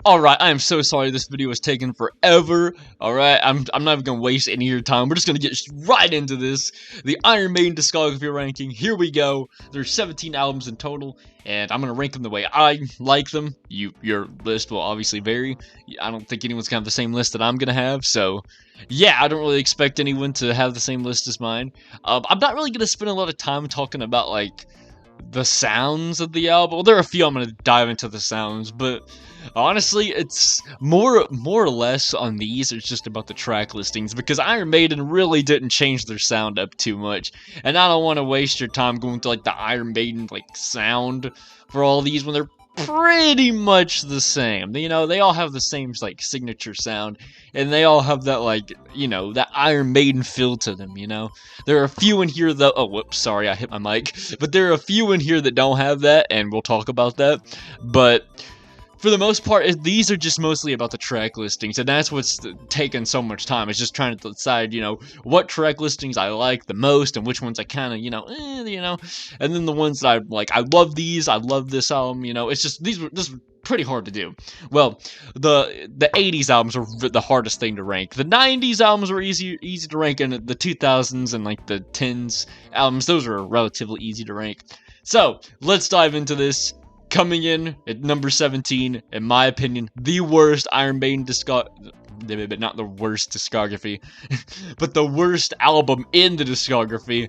Alright, I am so sorry this video was taking forever. Alright, I'm not even gonna waste any of your time. We're just gonna get right into this. The Iron Maiden discography ranking. Here we go. There's 17 albums in total, and I'm gonna rank them the way I like them. Your list will obviously vary. I don't think anyone's gonna have the same list that I'm gonna have, so yeah, I don't really expect anyone to have the same list as mine. I'm not really gonna spend a lot of time talking about, like, the sounds of the album. Well, there are a few I'm gonna dive into the sounds, but honestly, it's more or less on these. It's just about the track listings, because Iron Maiden really didn't change their sound up too much, and I don't want to waste your time going to like the Iron Maiden like sound for all these when they're pretty much the same. You know, they all have the same like signature sound, and they all have that, like, you know, that Iron Maiden feel to them, you know. There are a few in here though. Oh, whoops, sorry, I hit my mic. But there are a few in here that don't have that, and we'll talk about that. But for the most part, these are just mostly about the track listings, and that's what's taken so much time. It's just trying to decide, you know, what track listings I like the most, and which ones I kind of, you know, and then the ones that I like. I love these. I love this album. You know, it's just this is pretty hard to do. Well, the 80s albums are the hardest thing to rank. The 90s albums were easy to rank, and the 2000s and like the 10s albums, those are relatively easy to rank. So let's dive into this. Coming in at number 17, in my opinion, the worst Iron Maiden discography, not the worst discography, but the worst album in the discography,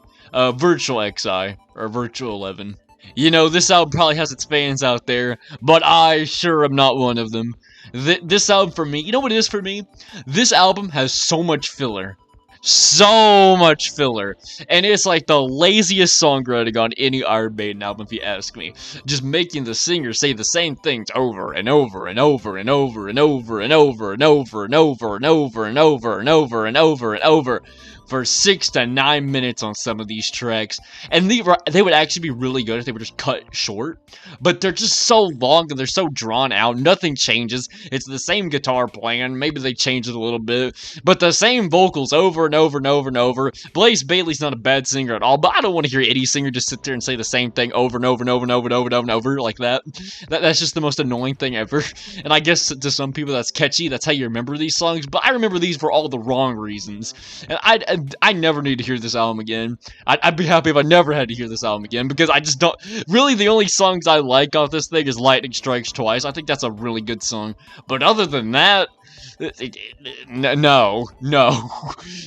Virtual XI, or Virtual 11. You know, this album probably has its fans out there, but I sure am not one of them. This album for me, you know what it is for me? This album has so much filler. So much filler, and it's like the laziest songwriting on any Iron Maiden album, if you ask me. Just making the singer say the same things over and over and over and over and over and over and over and over and over and over and over and over and over for 6 to 9 minutes on some of these tracks, and they would actually be really good if they were just cut short, but they're just so long and they're so drawn out. Nothing changes. It's the same guitar playing, maybe they change it a little bit, but the same vocals over and over and over and over. Blaze Bayley's not a bad singer at all, but I don't want to hear any singer just sit there and say the same thing over and over and over and over and over and over and over like that. That's just the most annoying thing ever, and I guess to some people that's catchy, that's how you remember these songs, but I remember these for all the wrong reasons, and I never need to hear this album again. I'd be happy if I never had to hear this album again, because I just don't... Really, the only songs I like off this thing is Lightning Strikes Twice. I think that's a really good song. But other than that... No.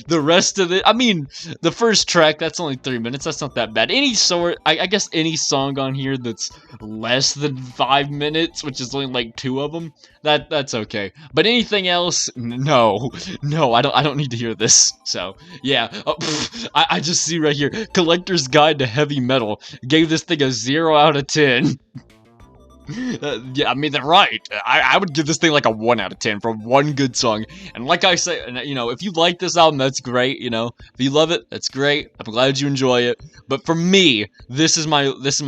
The rest of it... I mean, the first track, that's only 3 minutes. That's not that bad. I guess any song on here that's less than 5 minutes, which is only like 2 of them, that's okay. But anything else, no, I don't need to hear this. So yeah, I just see right here, Collector's Guide to Heavy Metal gave this thing a 0 out of 10. Yeah, I mean, they're right. I would give this thing like a 1 out of 10 for one good song. And like I say, you know, if you like this album, that's great. You know, if you love it, that's great. I'm glad you enjoy it. But for me, this is my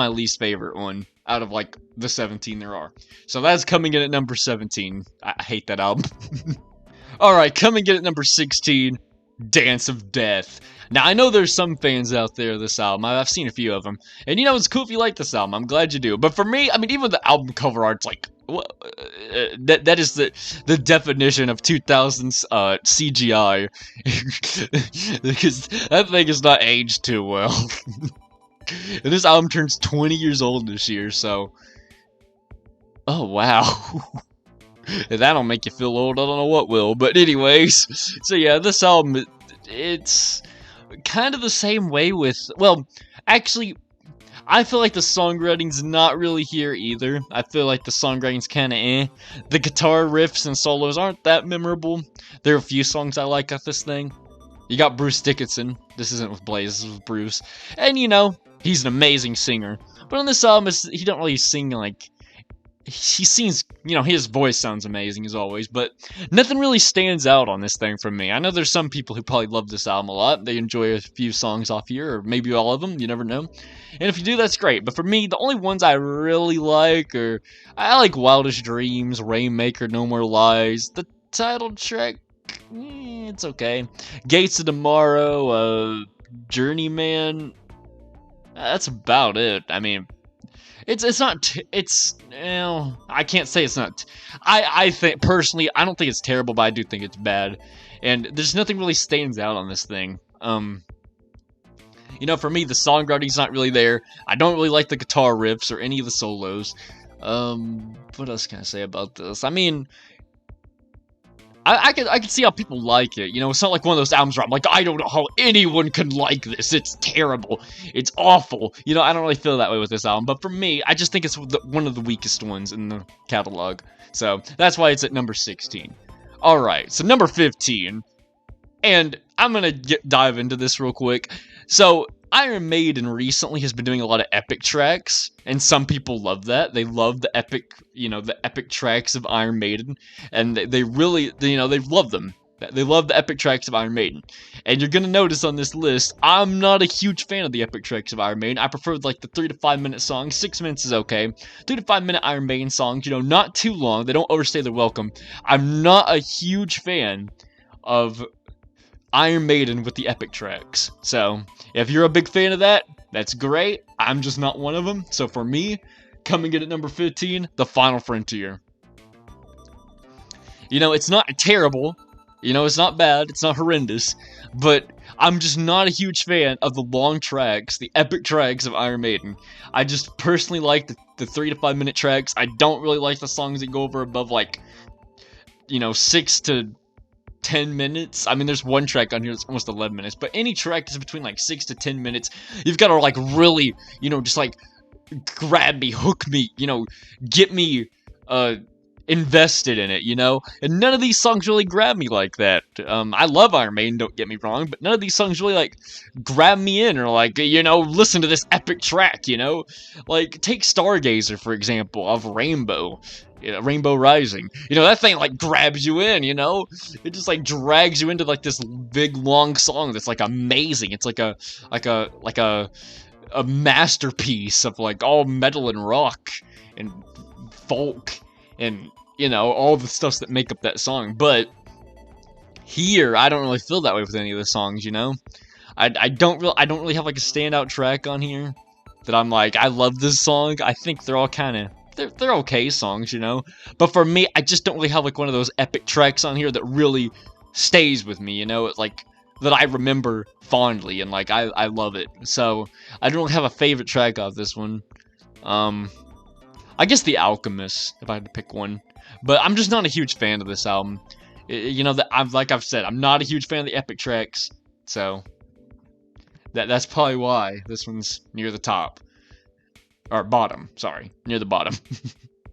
least favorite one out of like the 17 there are. So that's coming in at number 17. I hate that album. Alright, coming in at number 16, Dance of Death. Now, I know there's some fans out there of this album. I've seen a few of them. And, you know, it's cool if you like this album. I'm glad you do. But for me, I mean, even the album cover art's like... that is the definition of 2000s CGI. Because that thing is not aged too well. And this album turns 20 years old this year, so... Oh, wow. If that'll make you feel old, I don't know what will. But anyways, so yeah, this album, it's kind of the same way with... Well, actually, I feel like the songwriting's not really here either. I feel like the songwriting's kind of eh. The guitar riffs and solos aren't that memorable. There are a few songs I like off this thing. You got Bruce Dickinson. This isn't with Blaze, this is with Bruce. And, you know, he's an amazing singer. But on this album, he don't really sing, like... He sings, you know, his voice sounds amazing as always, but nothing really stands out on this thing from me. I know there's some people who probably love this album a lot. They enjoy a few songs off here, or maybe all of them, you never know. And if you do, that's great. But for me, the only ones I really like are... I like Wildest Dreams, Rainmaker, No More Lies, the title track, it's okay. Gates of Tomorrow, Journeyman, that's about it. I mean... It's not it's I can't say it's not. I think personally I don't think it's terrible, but I do think it's bad, and there's nothing really stands out on this thing. You know, for me the songwriting's not really there. I don't really like the guitar riffs or any of the solos. What else can I say about this? I mean, I can see how people like it. You know, it's not like one of those albums where I'm like, I don't know how anyone can like this. It's terrible. It's awful. You know, I don't really feel that way with this album. But for me, I just think it's one of the weakest ones in the catalog. So that's why it's at number 16. Alright, so number 15. And I'm going to dive into this real quick. So Iron Maiden recently has been doing a lot of epic tracks, and some people love that. They love the epic, you know, the epic tracks of Iron Maiden, and they really, you know, they love them. They love the epic tracks of Iron Maiden. And you're going to notice on this list, I'm not a huge fan of the epic tracks of Iron Maiden. I prefer like the 3 to 5 minute songs. 6 minutes is okay. 3 to 5 minute Iron Maiden songs, you know, not too long. They don't overstay their welcome. I'm not a huge fan of Iron Maiden with the epic tracks. So, if you're a big fan of that, that's great. I'm just not one of them. So for me, coming in at number 15, The Final Frontier. You know, it's not terrible. You know, it's not bad. It's not horrendous. But I'm just not a huge fan of the long tracks, the epic tracks of Iron Maiden. I just personally like the 3 to 5 minute tracks. I don't really like the songs that go over above, like, you know, 6 to 10 minutes. I mean, there's one track on here that's almost 11 minutes, but any track that's between like 6 to 10 minutes, you've got to like really, you know, just like grab me, hook me, you know, get me invested in it, you know? And none of these songs really grab me like that. I love Iron Maiden, don't get me wrong, but none of these songs really like grab me in or like, you know, listen to this epic track, you know? Like, take Stargazer, for example, of Rainbow. You know, Rainbow Rising. You know, that thing like grabs you in, you know? It just like drags you into like this big long song that's like amazing. It's like a masterpiece of like all metal and rock and folk and, you know, all the stuff that make up that song. But here I don't really feel that way with any of the songs, you know? I don't really have like a standout track on here that I'm like, I love this song. I think they're all kind of they're okay songs, you know? But for me, I just don't really have, like, one of those epic tracks on here that really stays with me, you know? It's, like, that I remember fondly, and, like, I love it. So, I don't really have a favorite track off this one. I guess The Alchemist, if I had to pick one. But I'm just not a huge fan of this album. You know, like I've said, I'm not a huge fan of the epic tracks. So, that's probably why this one's near the top. Or bottom, sorry. Near the bottom.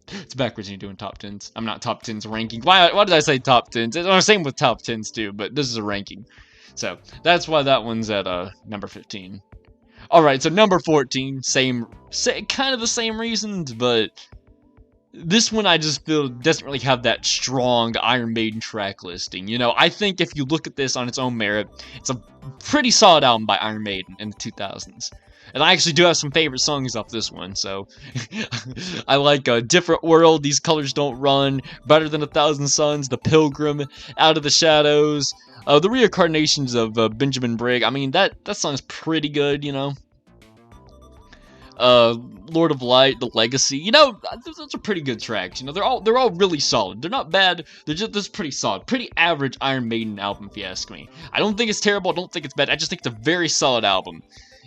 It's backwards when you're doing top 10s. I'm not top 10s ranking. Why did I say top 10s? It's same with top 10s too, but this is a ranking. So, that's why that one's at number 15. Alright, so number 14, kind of the same reasons, but this one I just feel doesn't really have that strong Iron Maiden track listing. You know, I think if you look at this on its own merit, it's a pretty solid album by Iron Maiden in the 2000s. And I actually do have some favorite songs off this one, so I like a Different World, These Colors Don't Run, Better Than 1,000 Suns, The Pilgrim, Out of the Shadows, the reincarnations of Benjamin Brigg. I mean, that song's pretty good, you know. Lord of Light, The Legacy. You know, those are pretty good tracks. You know, they're all really solid. They're not bad. They're just pretty solid. Pretty average Iron Maiden album, if you ask me. I don't think it's terrible. I don't think it's bad. I just think it's a very solid album.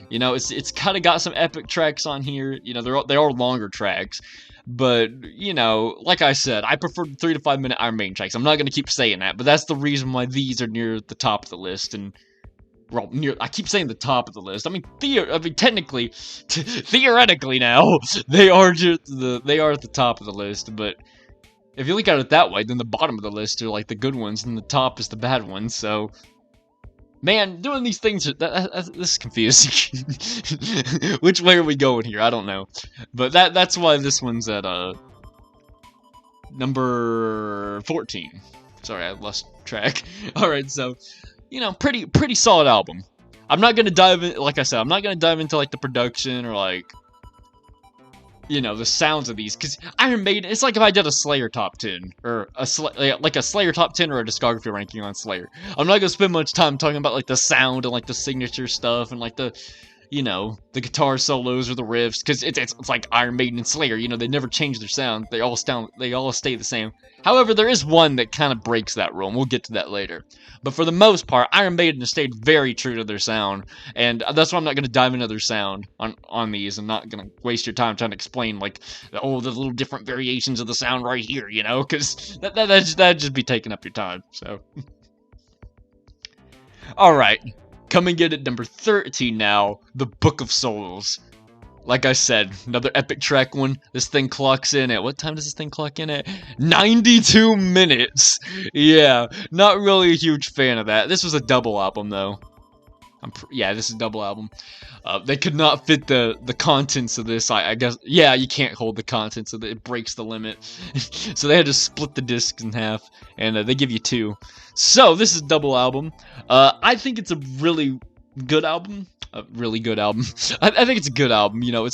You know, it's kind of got some epic tracks on here. You know, they are longer tracks. But, you know, like I said, I prefer the 3 to 5 minute Iron Maiden tracks. I'm not going to keep saying that, but that's the reason why these are near the top of the list. And, well, I keep saying the top of the list. I mean, technically, theoretically now, they are at the top of the list. But if you look at it that way, then the bottom of the list are like the good ones, and the top is the bad ones. So, man, doing these things, this is confusing. Which way are we going here? I don't know. But that's why this one's at number 14. Sorry, I lost track. Alright, so, you know, pretty solid album. I'm not gonna dive in, like I said, I'm not gonna dive into, like, the production or, like, you know, the sounds of these, because Iron Maiden, it's like if I did a Slayer top 10, or like a Slayer top 10 or a discography ranking on Slayer. I'm not gonna spend much time talking about, like, the sound and, like, the signature stuff and, like, the, you know, the guitar solos or the riffs, because it's like Iron Maiden and Slayer, you know, they never change their sound, they all stay the same. However, there is one that kind of breaks that rule, and we'll get to that later. But for the most part, Iron Maiden has stayed very true to their sound, and that's why I'm not going to dive into their sound on these. I'm not going to waste your time trying to explain, like, oh, the little different variations of the sound right here, you know, because that'd just be taking up your time, so. Alright, coming in at number 13 now, The Book of Souls. Like I said, another epic track one. This thing clocks in at, what time does this thing clock in at? 92 minutes! Yeah, not really a huge fan of that. This was a double album, though. Yeah, this is a double album. They could not fit the contents of this, I guess. Yeah, you can't hold the contents of it. It breaks the limit. So they had to split the discs in half, and they give you 2. So, this is a double album. I think it's a really good album. A really good album. I think it's a good album. You know,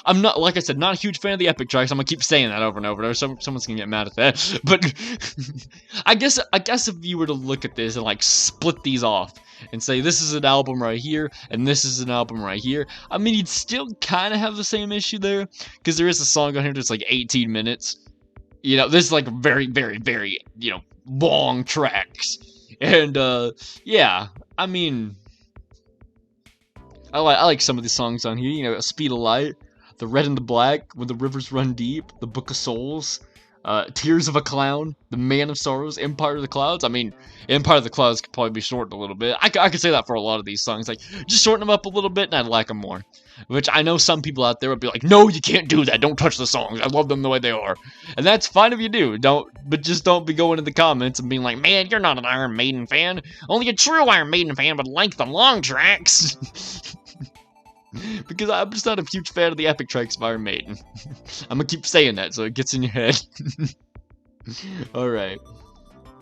I'm not, like I said, not a huge fan of the epic tracks. I'm gonna keep saying that over and over. Someone's gonna get mad at that. But I guess if you were to look at this and like split these off and say this is an album right here and this is an album right here, I mean, you'd still kind of have the same issue there, because there is a song on here that's like 18 minutes. You know, this is like very, very, very, you know, long tracks. And yeah, I mean, I like some of the songs on here, you know, Speed of Light, The Red and the Black, When the Rivers Run Deep, The Book of Souls, Tears of a Clown, The Man of Sorrows, Empire of the Clouds. I mean, Empire of the Clouds could probably be shortened a little bit. I could say that for a lot of these songs, like, just shorten them up a little bit and I'd like them more. Which I know some people out there would be like, no, you can't do that, don't touch the songs, I love them the way they are. And that's fine if you do, but just don't be going in the comments and being like, man, you're not an Iron Maiden fan. Only a true Iron Maiden fan would like the long tracks. Because I'm just not a huge fan of the epic tracks of Iron Maiden. I'm gonna keep saying that so it gets in your head. Alright.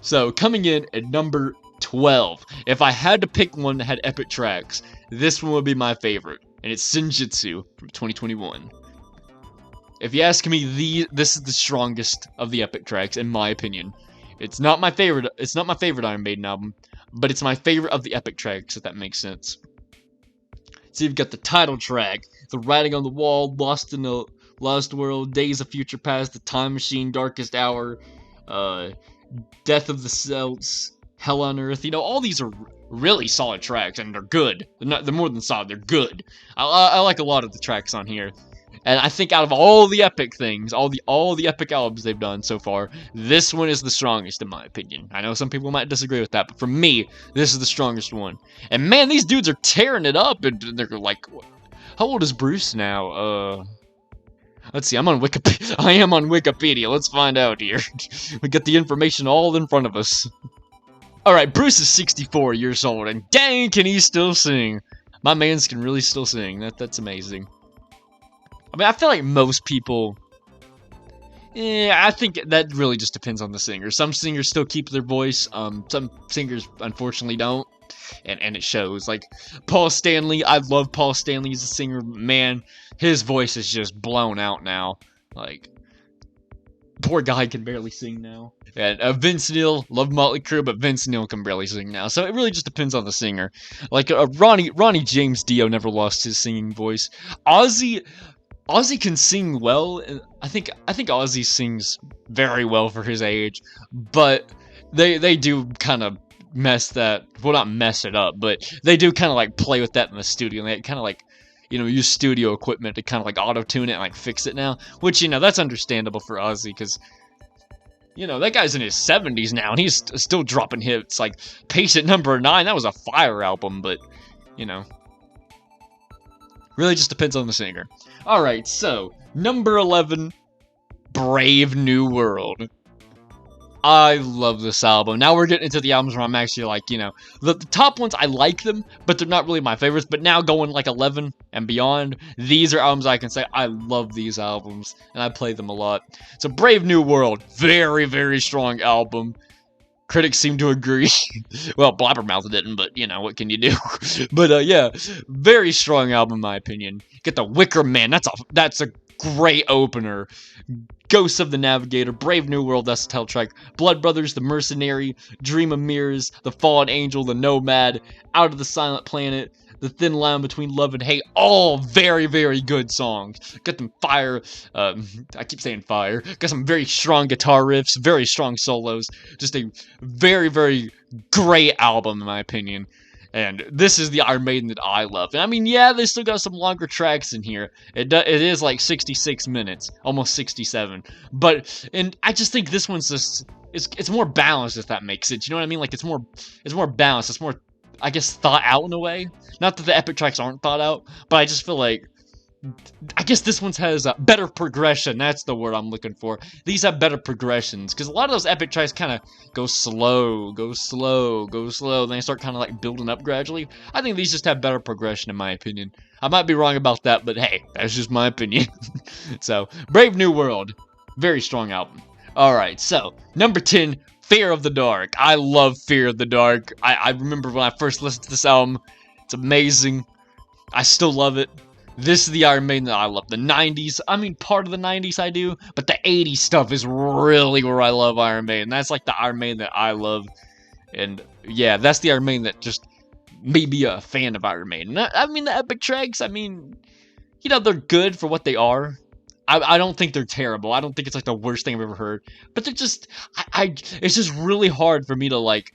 So, coming in at number 12. If I had to pick one that had epic tracks, this one would be my favorite. And it's Senjutsu from 2021. If you ask me, this is the strongest of the epic tracks, in my opinion. It's not my favorite Iron Maiden album, but it's my favorite of the epic tracks, if that makes sense. So you've got the title track, The Writing on the Wall, Lost in the Lost World, Days of Future Past, The Time Machine, Darkest Hour, Death of the Celts, Hell on Earth. You know, all these are really solid tracks, and they're good. They're more than solid, they're good. I like a lot of the tracks on here. And I think out of all the epic things, all the epic albums they've done so far, this one is the strongest in my opinion. I know some people might disagree with that, but for me, this is the strongest one. And man, these dudes are tearing it up, and they're like, how old is Bruce now? Let's see, I am on Wikipedia, let's find out here. We got the information all in front of us. Alright, Bruce is 64 years old, and dang, can he still sing. My mans can really still sing, that's amazing. I mean, I feel like most people, I think that really just depends on the singer. Some singers still keep their voice, some singers unfortunately don't, and it shows. Like, Paul Stanley, I love Paul Stanley as a singer, man, his voice is just blown out now. Like, poor guy can barely sing now. And Vince Neil, love Motley Crue, but Vince Neil can barely sing now. So it really just depends on the singer. Like, Ronnie James Dio never lost his singing voice. Ozzy can sing well, and I think Ozzy sings very well for his age, but they do kind of mess that, well, not mess it up, but they do kind of like play with that in the studio, and they kind of like, you know, use studio equipment to kind of like auto-tune it and like fix it now, which, you know, that's understandable for Ozzy, because, you know, that guy's in his 70s now, and he's still dropping hits, like Patient Number 9, that was a fire album, but, you know, really just depends on the singer. Alright, so, number 11, Brave New World. I love this album. Now we're getting into the albums where I'm actually like, you know, the top ones, I like them, but they're not really my favorites. But now going like 11 and beyond, these are albums I can say, I love these albums, and I play them a lot. So, Brave New World, very, very strong album. Critics seem to agree. Well, Blabbermouth didn't, but, you know, what can you do? But, yeah, very strong album in my opinion. Get the Wicker Man, that's a great opener. Ghosts of the Navigator, Brave New World, that's the title track. Blood Brothers, The Mercenary, Dream of Mirrors, The Fallen Angel, The Nomad, Out of the Silent Planet, The Thin Line Between Love and Hate, all very, very good songs. Got them fire, I keep saying fire, got some very strong guitar riffs, very strong solos, just a very, very great album in my opinion. And this is the Iron Maiden that I love. And I mean, yeah, they still got some longer tracks in here. It is like 66 minutes, almost 67. And I just think this one's just it's more balanced, if that makes sense. You know what I mean? Like it's more balanced. It's more, I guess, thought out in a way. Not that the epic tracks aren't thought out, but I just feel like, I guess this one has a better progression. That's the word I'm looking for. These have better progressions, because a lot of those epic tracks kind of go slow, go slow, go slow, then they start kind of like building up gradually. I think these just have better progression, in my opinion. I might be wrong about that, but hey, that's just my opinion. So, Brave New World, very strong album. Alright, so, number 10, Fear of the Dark. I love Fear of the Dark. I remember when I first listened to this album. It's amazing. I still love it. This is the Iron Maiden that I love. The 90s, I mean, part of the 90s I do, but the 80s stuff is really where I love Iron Maiden. That's like the Iron Maiden that I love. And yeah, that's the Iron Maiden that just made me a fan of Iron Maiden. I mean, the epic tracks, I mean, you know, they're good for what they are. I don't think they're terrible. I don't think it's like the worst thing I've ever heard. But they're just, it's just really hard for me to like,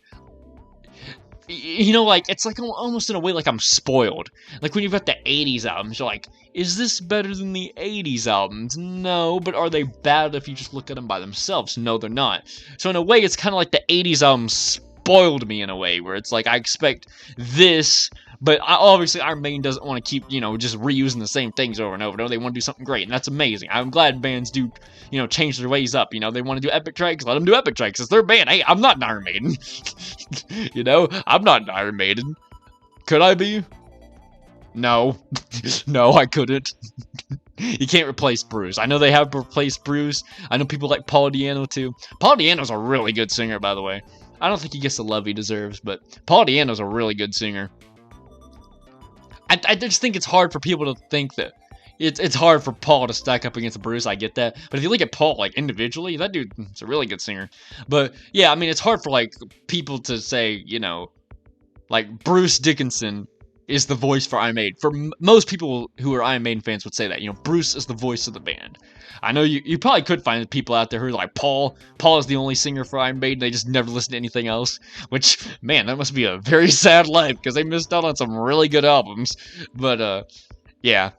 you know, like, it's like almost in a way like I'm spoiled. Like when you've got the 80s albums, you're like, is this better than the 80s albums? No, but are they bad if you just look at them by themselves? No, they're not. So in a way, it's kind of like the 80s albums spoiled me in a way, where it's like I expect this, but obviously Iron Maiden doesn't want to keep, you know, just reusing the same things over and over. No, they want to do something great, and that's amazing. I'm glad bands do, you know, change their ways up. You know, they want to do epic tracks, let them do epic tracks. It's their band. Hey, I'm not an Iron Maiden. You know, I'm not an Iron Maiden. Could I be? No. No, I couldn't. You can't replace Bruce. I know they have replaced Bruce. I know people like Paul Di'Anno too. Paul Di'Anno's a really good singer, by the way. I don't think he gets the love he deserves, but Paul Di'Anno's a really good singer. I just think it's hard for people to think that it's hard for Paul to stack up against Bruce. I get that, but if you look at Paul like individually, that dude is a really good singer. But yeah, I mean, it's hard for like people to say, you know, like Bruce Dickinson is the voice for Iron Maiden. For most people who are Iron Maiden fans would say that, you know, Bruce is the voice of the band. I know you probably could find people out there who are like, Paul is the only singer for Iron Maiden, they just never listen to anything else, which, man, that must be a very sad life, because they missed out on some really good albums. But, yeah.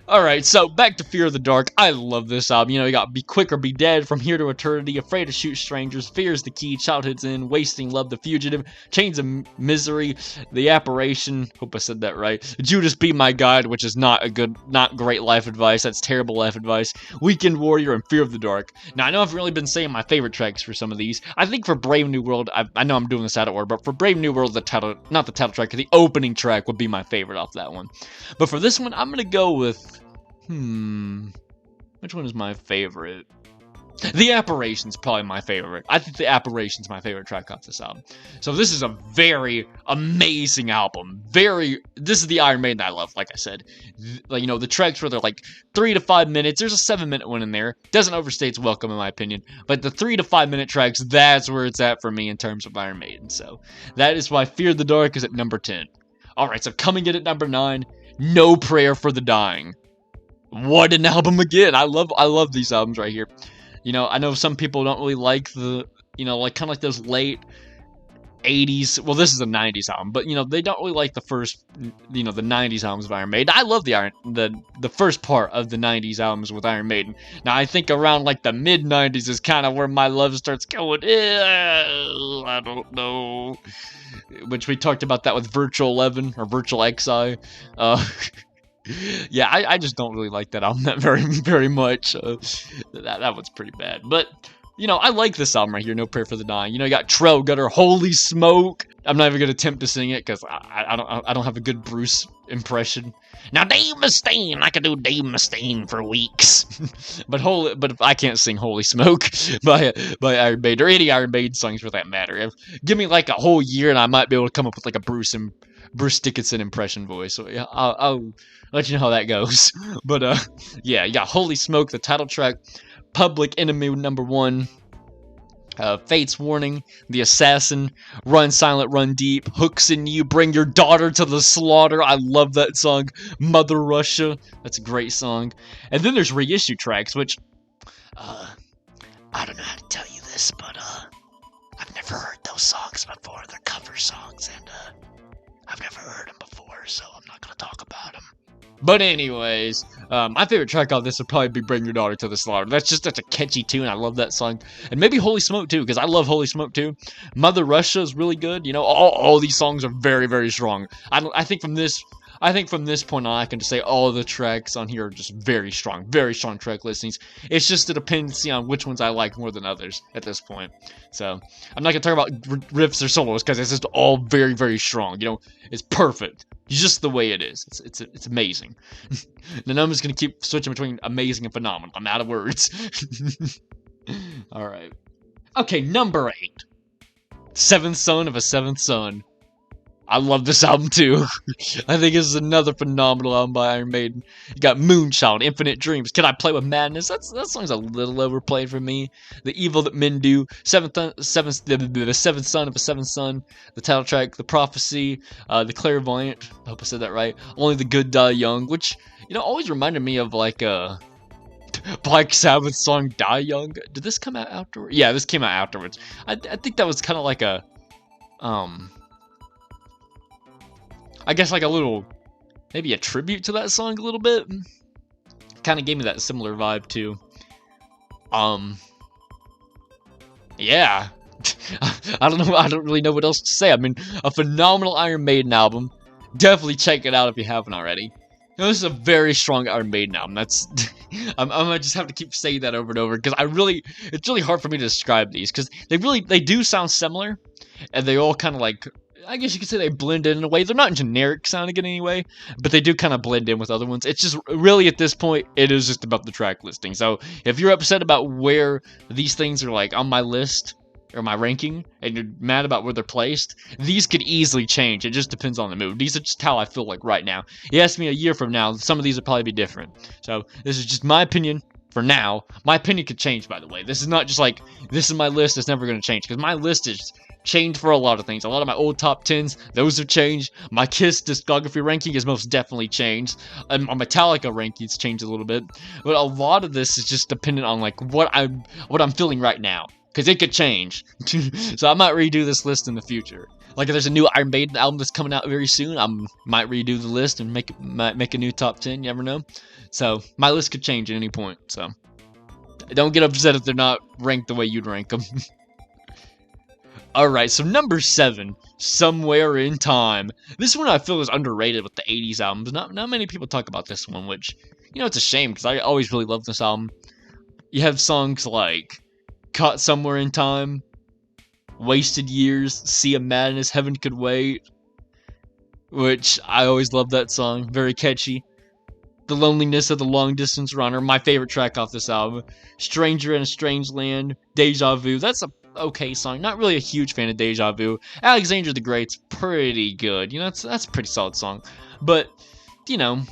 Alright, so back to Fear of the Dark. I love this album. You know, you got Be Quick or Be Dead, From Here to Eternity, Afraid to Shoot Strangers, Fear is the Key, Childhood's End, Wasting Love, The Fugitive, Chains of Misery, The Apparition, hope I said that right, Judas Be My Guide, which is not great life advice, that's terrible life advice, Weekend Warrior, and Fear of the Dark. Now, I know I've really been saying my favorite tracks for some of these. I think for Brave New World, I know I'm doing this out of order, but for Brave New World, not the title track, the opening track would be my favorite off that one. But for this one, I'm gonna go with, which one is my favorite? The Apparition's probably my favorite. I think The Apparition's my favorite track off this album. So this is a very amazing album. This is the Iron Maiden I love, like I said. Like, you know, the tracks where they're like 3 to 5 minutes. There's a 7-minute one in there. Doesn't overstay its welcome, in my opinion. But the 3 to 5 minute tracks, that's where it's at for me in terms of Iron Maiden. So that is why Fear the Dark is at number 10. Alright, so coming in at number 9, No Prayer for the Dying. What an album again. I love these albums right here. You know, I know some people don't really like the, you know, like kind of like those late 80s. Well, this is a 90s album, but you know, they don't really like the first, you know, the 90s albums of Iron Maiden. I love the first part of the 90s albums with Iron Maiden. Now, I think around like the mid 90s is kind of where my love starts going. I don't know. Which we talked about that with Virtual 11 or Virtual XI. Yeah, I just don't really like that album that very much. That one's pretty bad. But, you know, I like this album right here, No Prayer for the Dying. You know, you got Trail Gutter, Holy Smoke. I'm not even going to attempt to sing it because I don't have a good Bruce impression. Now, Dave Mustaine, I could do Dave Mustaine for weeks. but I can't sing Holy Smoke by Iron Maiden, or any Iron Maiden songs for that matter. Give me like a whole year and I might be able to come up with like a Bruce Dickinson impression voice. So yeah, I'll let you know how that goes. But yeah, you got Holy Smoke, the title track, Public Enemy number 1. Fate's Warning, The Assassin, Run Silent, Run Deep, Hooks in You, Bring Your Daughter to the Slaughter. I love that song. Mother Russia, that's a great song. And then there's reissue tracks, which, I don't know how to tell you this, but, I've never heard those songs before. They're cover songs, and, I've never heard them before, so I'm not gonna talk about them. But anyways, my favorite track on this would probably be Bring Your Daughter to the Slaughter. That's a catchy tune. I love that song. And maybe Holy Smoke too, because I love Holy Smoke too. Mother Russia is really good. You know, all these songs are very, very strong. I think from this point on, I can just say all of the tracks on here are just very strong track listings. It's just a dependency on which ones I like more than others at this point. So I'm not gonna talk about riffs or solos because it's just all very, very strong. You know, it's perfect. It's just the way it is. It's amazing. And I'm just gonna keep switching between amazing and phenomenal. I'm out of words. All right. Okay, number 8. Seventh Son of a Seventh Son. I love this album too. I think this is another phenomenal album by Iron Maiden. You got Moonchild, Infinite Dreams, Can I Play with Madness? That song's a little overplayed for me. The Evil That Men Do, the Seventh Son of a Seventh Son, the title track, The Prophecy, The Clairvoyant. I hope I said that right. Only the Good Die Young, which, you know, always reminded me of like a Black Sabbath song Die Young. Did this come out afterwards? Yeah, this came out afterwards. I think that was kind of like a I guess like a little, maybe a tribute to that song a little bit. Kind of gave me that similar vibe too. Yeah. I don't really know what else to say. I mean, a phenomenal Iron Maiden album. Definitely check it out if you haven't already. You know, this is a very strong Iron Maiden album. That's I'm gonna just have to keep saying that over and over because it's really hard for me to describe these because they do sound similar, and they all kind of like, I guess you could say they blend in a way. They're not generic sounding in any way, but they do kind of blend in with other ones. It's just really at this point, it is just about the track listing. So if you're upset about where these things are like on my list or my ranking, and you're mad about where they're placed, these could easily change. It just depends on the mood. These are just how I feel like right now. You ask me a year from now, some of these will probably be different. So this is just my opinion. For now, my opinion could change, by the way. This is not just like, this is my list, it's never going to change. Because my list is changed for a lot of things. A lot of my old top 10s, those have changed. My Kiss discography ranking is most definitely changed. And my Metallica rankings changed a little bit. But a lot of this is just dependent on like what I'm feeling right now. Because it could change. So I might redo this list in the future. Like if there's a new Iron Maiden album that's coming out very soon, I might redo the list and make a new top 10, you never know. So my list could change at any point, so don't get upset if they're not ranked the way you'd rank them. Alright, so number 7, Somewhere in Time. This one I feel is underrated with the 80s albums. Not many people talk about this one, which, you know, it's a shame because I always really loved this album. You have songs like Caught Somewhere in Time, Wasted Years, Sea of Madness, Heaven Could Wait, which I always loved that song, very catchy. The Loneliness of the Long Distance Runner, my favorite track off this album. Stranger in a Strange Land, Deja Vu, that's a okay song. Not really a huge fan of Deja Vu. Alexander the Great's pretty good, you know, that's a pretty solid song. But, you know,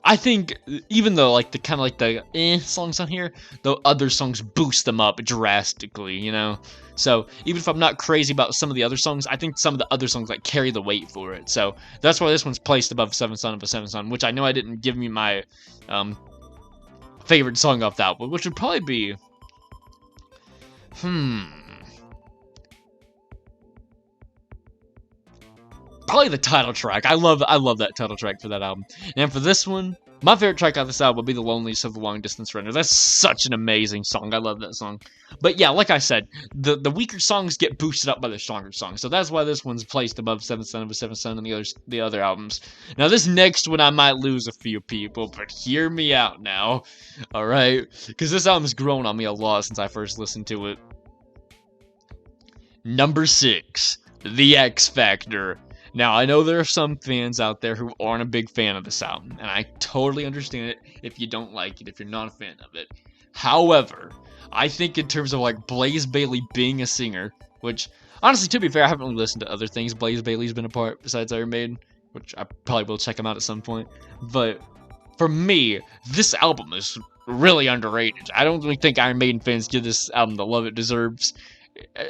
I think even though like the kind of like the songs on here, the other songs boost them up drastically, you know. So even if I'm not crazy about some of the other songs, I think some of the other songs like carry the weight for it. So that's why this one's placed above Seventh Son of a Seventh Son, which I know I didn't give me my favorite song off that album, which would probably be probably the title track. I love that title track for that album. And for this one, my favorite track off this album would be The Loneliness of the Long Distance Runner. That's such an amazing song. I love that song. But yeah, like I said, the weaker songs get boosted up by the stronger songs. So that's why this one's placed above Seventh Son of a Seventh Son and the other albums. Now this next one I might lose a few people, but hear me out now. Alright? Because this album's grown on me a lot since I first listened to it. Number 6, The X Factor. Now, I know there are some fans out there who aren't a big fan of this album, and I totally understand it if you don't like it, if you're not a fan of it. However, I think in terms of, like, Blaze Bayley being a singer, which, honestly, to be fair, I haven't really listened to other things Blaze Bayley's been a part besides Iron Maiden, which I probably will check him out at some point. But, for me, this album is really underrated. I don't really think Iron Maiden fans give this album the love it deserves.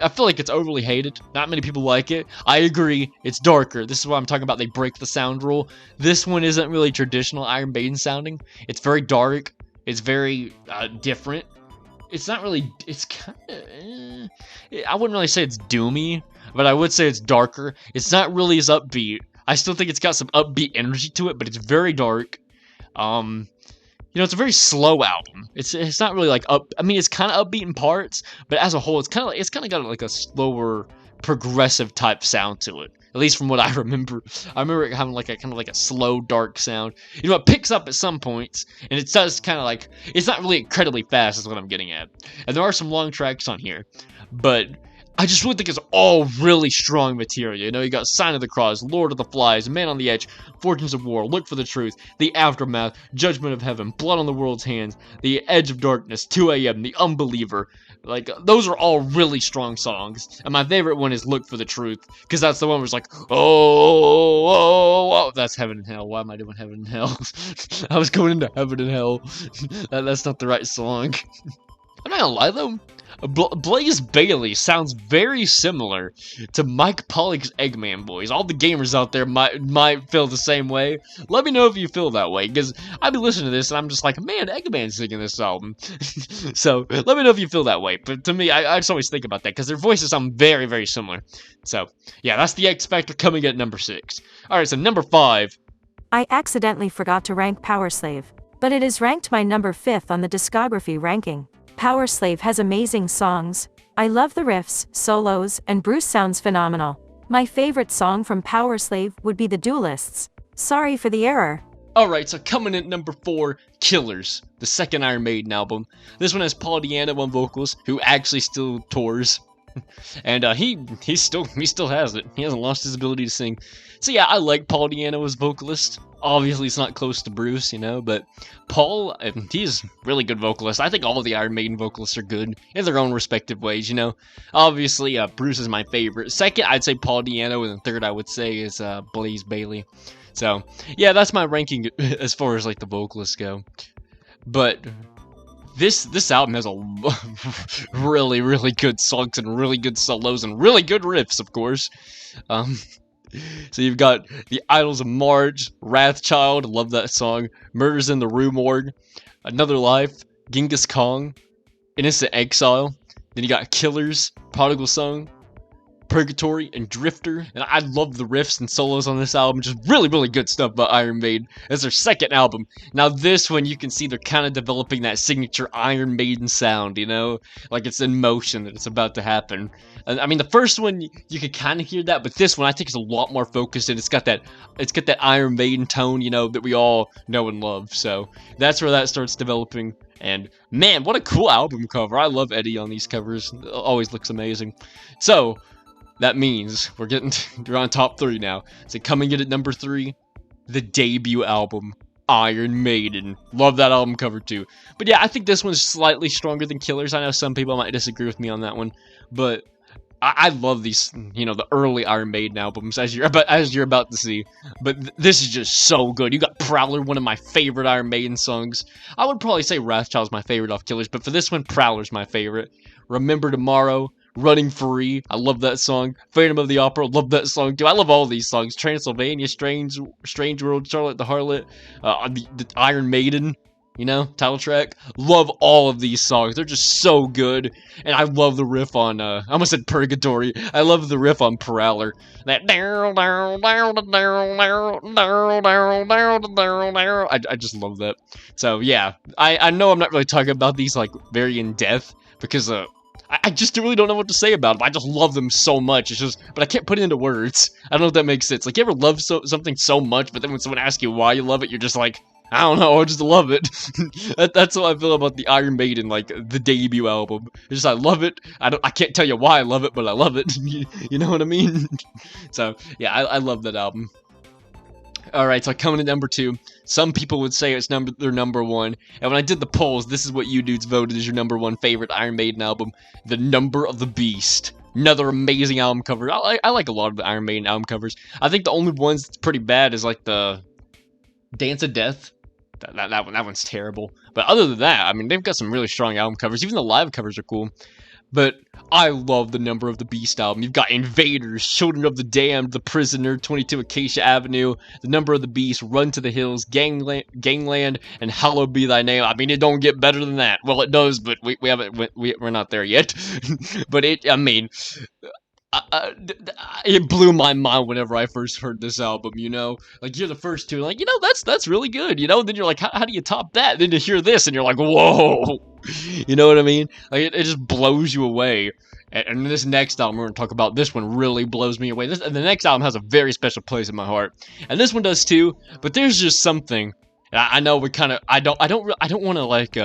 I feel like it's overly hated. Not many people like it. I agree. It's darker. This is what I'm talking about. They break the sound rule. This one isn't really traditional Iron Maiden sounding. It's very dark. It's very different. It's not really. It's kind of. I wouldn't really say it's doomy, but I would say it's darker. It's not really as upbeat. I still think it's got some upbeat energy to it, but it's very dark. You know, it's a very slow album. It's not really like up. I mean, it's kind of upbeat in parts, but as a whole, it's kind of got like a slower, progressive type sound to it. At least from what I remember. I remember it having like a kind of like a slow, dark sound. You know, it picks up at some points, and it does kind of like it's not really incredibly fast. Is what I'm getting at. And there are some long tracks on here, but I just really think it's all really strong material. You know, you got Sign of the Cross, Lord of the Flies, Man on the Edge, Fortunes of War, Look for the Truth, The Aftermath, Judgment of Heaven, Blood on the World's Hands, The Edge of Darkness, 2 AM, The Unbeliever. Like, those are all really strong songs. And my favorite one is Look for the Truth, because that's the one where it's like, oh, that's Heaven and Hell. Why am I doing Heaven and Hell? I was going into Heaven and Hell. That's not the right song. I'm not gonna lie though, Blaze Bayley sounds very similar to Mike Pollock's Eggman Boys. All the gamers out there might feel the same way. Let me know if you feel that way, because I've been listening to this and I'm just like, man, Eggman's singing this album. So let me know if you feel that way. But to me, I just always think about that, because their voices sound very, very similar. So yeah, that's the X Factor coming at number 6. Alright, so number 5. I accidentally forgot to rank Powerslave, but it is ranked my number 5th on the discography ranking. Powerslave has amazing songs. I love the riffs, solos, and Bruce sounds phenomenal. My favorite song from Powerslave would be The Duelists. Sorry for the error. Alright, so coming in at number 4, Killers, the second Iron Maiden album. This one has Paul Di'Anno on vocals, who actually still tours. And he still has it. He hasn't lost his ability to sing. So yeah, I like Paul Di'Anno as vocalist. Obviously, it's not close to Bruce, you know, but Paul, he's really good vocalist. I think all of the Iron Maiden vocalists are good in their own respective ways, you know. Obviously, Bruce is my favorite. Second, I'd say Paul Di'Anno, and then third, I would say, is Blaze Bayley. So, yeah, that's my ranking as far as, like, the vocalists go. But this album has a really, really good songs and really good solos and really good riffs, of course. So you've got The Idols of Marge, Wrathchild, love that song, Murders in the Rue Morgue, Another Life, Genghis Kong, Innocent Exile, then you got Killers, Prodigal Son, Purgatory, and Drifter. And I love the riffs and solos on this album. Just really, really good stuff by Iron Maiden. It's their second album. Now this one, you can see they're kind of developing that signature Iron Maiden sound, you know? Like it's in motion, that it's about to happen. And, I mean, the first one, you could kind of hear that, but this one, I think, is a lot more focused, and it's got that Iron Maiden tone, you know, that we all know and love. So that's where that starts developing. And man, what a cool album cover. I love Eddie on these covers. It always looks amazing. So that means we're on top 3 now. So coming in at number 3, the debut album, Iron Maiden. Love that album cover too. But yeah, I think this one's slightly stronger than Killers. I know some people might disagree with me on that one, but I love these, you know, the early Iron Maiden albums, as you're about to see. But this is just so good. You got Prowler, one of my favorite Iron Maiden songs. I would probably say Wrathchild's my favorite off Killers, but for this one, Prowler's my favorite. Remember Tomorrow, Running Free, I love that song. Phantom of the Opera, love that song too. I love all these songs. Transylvania, Strange World, Charlotte the Harlot, the Iron Maiden, you know, title track. Love all of these songs. They're just so good. And I love the riff on, I almost said Purgatory. I love the riff on Prowler. That I just love that. So yeah, I know I'm not really talking about these like very in depth because I just really don't know what to say about them. I just love them so much. It's just, but I can't put it into words. I don't know if that makes sense. Like, you ever love something so much, but then when someone asks you why you love it, you're just like, I don't know, I just love it. That's what I feel about the Iron Maiden, like, the debut album. It's just, I love it. I can't tell you why I love it, but I love it. You know what I mean? So, yeah, I love that album. Alright, so coming to number 2. Some people would say it's their number 1. And when I did the polls, this is what you dudes voted as your number 1 favorite Iron Maiden album. The Number of the Beast. Another amazing album cover. I like a lot of the Iron Maiden album covers. I think the only ones that's pretty bad is like the Dance of Death. That one's terrible. But other than that, I mean, they've got some really strong album covers. Even the live covers are cool. But I love the Number of the Beast album. You've got Invaders, Children of the Damned, The Prisoner, 22 Acacia Avenue, The Number of the Beast, Run to the Hills, Gangland, and Hallowed Be Thy Name. I mean, it don't get better than that. Well, it does, but we haven't, we're not there yet. But I mean, it blew my mind whenever I first heard this album, you know? Like, you're the first two, like, you know, that's really good, you know? And then you're like, how do you top that? Then to hear this, and you're like, whoa! You know what I mean? Like, it just blows you away. And this next album we're going to talk about, this one really blows me away. The next album has a very special place in my heart. And this one does too, but there's just something. I know we kind of, I don't want to, like,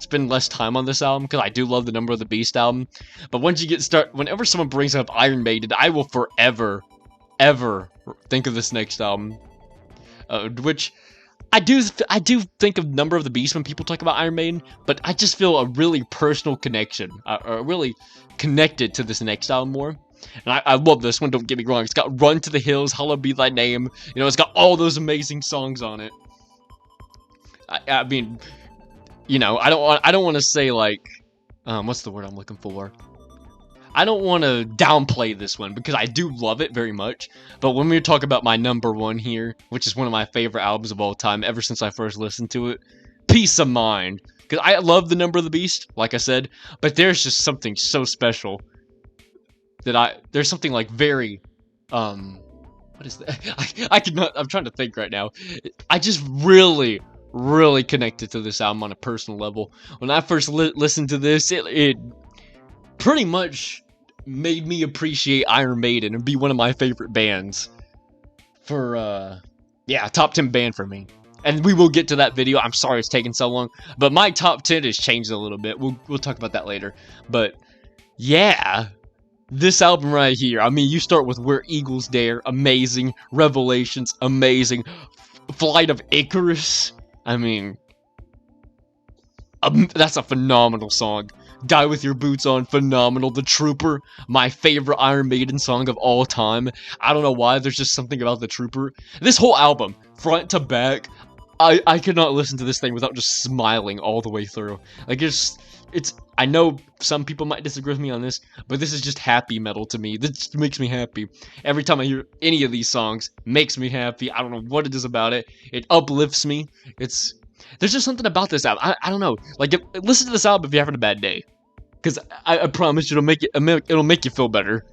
spend less time on this album, because I do love the Number of the Beast album. But once you whenever someone brings up Iron Maiden, I will forever, ever think of this next album. Which, I do think of Number of the Beast when people talk about Iron Maiden, but I just feel a really personal connection, really connected to this next album more. And I love this one, don't get me wrong. It's got Run to the Hills, Hallowed Be Thy Name. You know, it's got all those amazing songs on it. I mean, you know, I don't want to say, like, what's the word I'm looking for? I don't want to downplay this one, because I do love it very much. But when we talk about my number one here, which is one of my favorite albums of all time, ever since I first listened to it, Peace of Mind. Because I love the Number of the Beast, like I said, but there's just something so special that there's something, like, very, what is that? I cannot, I'm trying to think right now. I just really connected to this album on a personal level. When I first listened to this, it pretty much made me appreciate Iron Maiden and be one of my favorite bands. For, yeah, top 10 band for me. And we will get to that video. I'm sorry it's taking so long, but my top 10 has changed a little bit. We'll talk about that later. But yeah, this album right here. I mean, you start with Where Eagles Dare, amazing. Revelations, amazing. Flight of Icarus, I mean, that's a phenomenal song. Die With Your Boots On, phenomenal. The Trooper, my favorite Iron Maiden song of all time. I don't know why, there's just something about The Trooper. This whole album, front to back, I could not listen to this thing without just smiling all the way through. Like, I know some people might disagree with me on this, but this is just happy metal to me. This just makes me happy. Every time I hear any of these songs, makes me happy. I don't know what it is about it. It uplifts me. There's just something about this album. I don't know. Like, listen to this album if you're having a bad day. Because I promise you it'll make you feel better.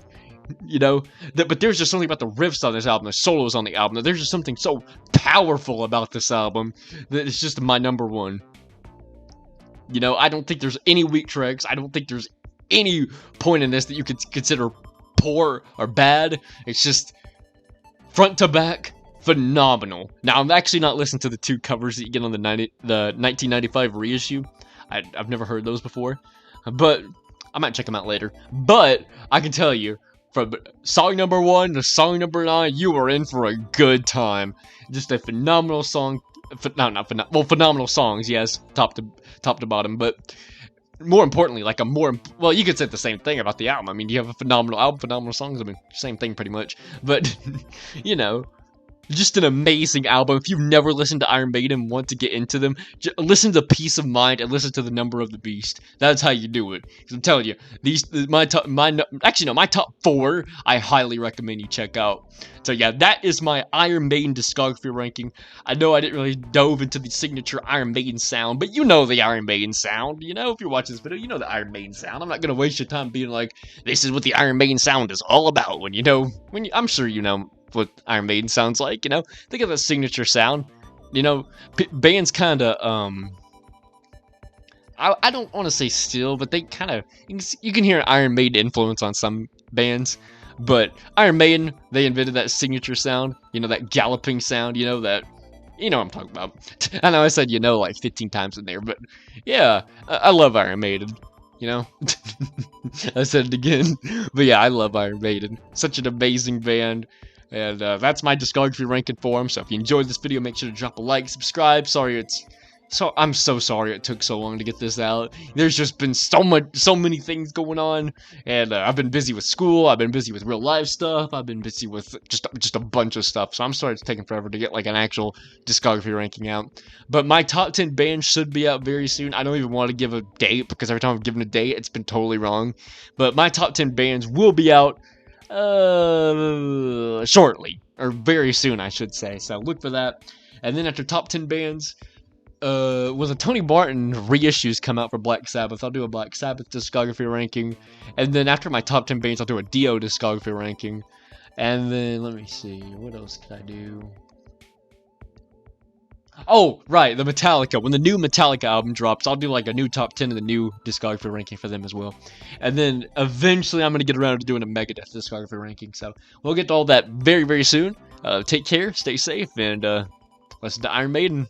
You know? But there's just something about the riffs on this album, the solos on the album. There's just something so powerful about this album that it's just my number one. You know, I don't think there's any weak tracks. I don't think there's any point in this that you could consider poor or bad. It's just front to back, phenomenal. Now, I'm actually not listening to the two covers that you get on the 1995 reissue. I've never heard those before, but I might check them out later. But I can tell you, from song number 1 to song number 9, you are in for a good time. Just a phenomenal song. Phenomenal songs, yes, top to bottom, but more importantly, like well, you could say the same thing about the album. I mean, you have a phenomenal album, phenomenal songs, I mean, same thing pretty much, but, you know, just an amazing album. If you've never listened to Iron Maiden and want to get into them, listen to Peace of Mind and listen to the Number of the Beast. That's how you do it. Because I'm telling you, my top 4, I highly recommend you check out. So yeah, that is my Iron Maiden discography ranking. I know I didn't really dove into the signature Iron Maiden sound, but you know the Iron Maiden sound. You know, if you're watching this video, you know the Iron Maiden sound. I'm not gonna waste your time being like, this is what the Iron Maiden sound is all about. I'm sure you know what Iron Maiden sounds like, you know? Think of the signature sound. You know, bands kind of, I don't want to say still, but they kind of, you can hear an Iron Maiden influence on some bands, but Iron Maiden, they invented that signature sound, you know, that galloping sound, you know what I'm talking about. I know I said, you know, like 15 times in there, but yeah, I love Iron Maiden, you know? I said it again, but yeah, I love Iron Maiden. Such an amazing band. And that's my discography ranking for them. So if you enjoyed this video, make sure to drop a like, subscribe. Sorry it's So I'm so sorry it took so long to get this out. There's just been so many things going on, and I've been busy with school. I've been busy with real life stuff. I've been busy with just a bunch of stuff. So I'm sorry it's taking forever to get like an actual discography ranking out. But my top 10 bands should be out very soon. I don't even want to give a date because every time I've given a date, it's been totally wrong. But my top 10 bands will be out shortly, or very soon, I should say. So look for that. And then after top 10 bands. When the Tony Martin reissues come out for Black Sabbath, I'll do a Black Sabbath discography ranking, and then after my top 10 bands, I'll do a Dio discography ranking, and then, let me see, what else could I do? Oh, right, the Metallica. When the new Metallica album drops, I'll do like a new top 10 and the new discography ranking for them as well. And then eventually I'm going to get around to doing a Megadeth discography ranking, so we'll get to all that very, very soon. Take care, stay safe, and listen to Iron Maiden.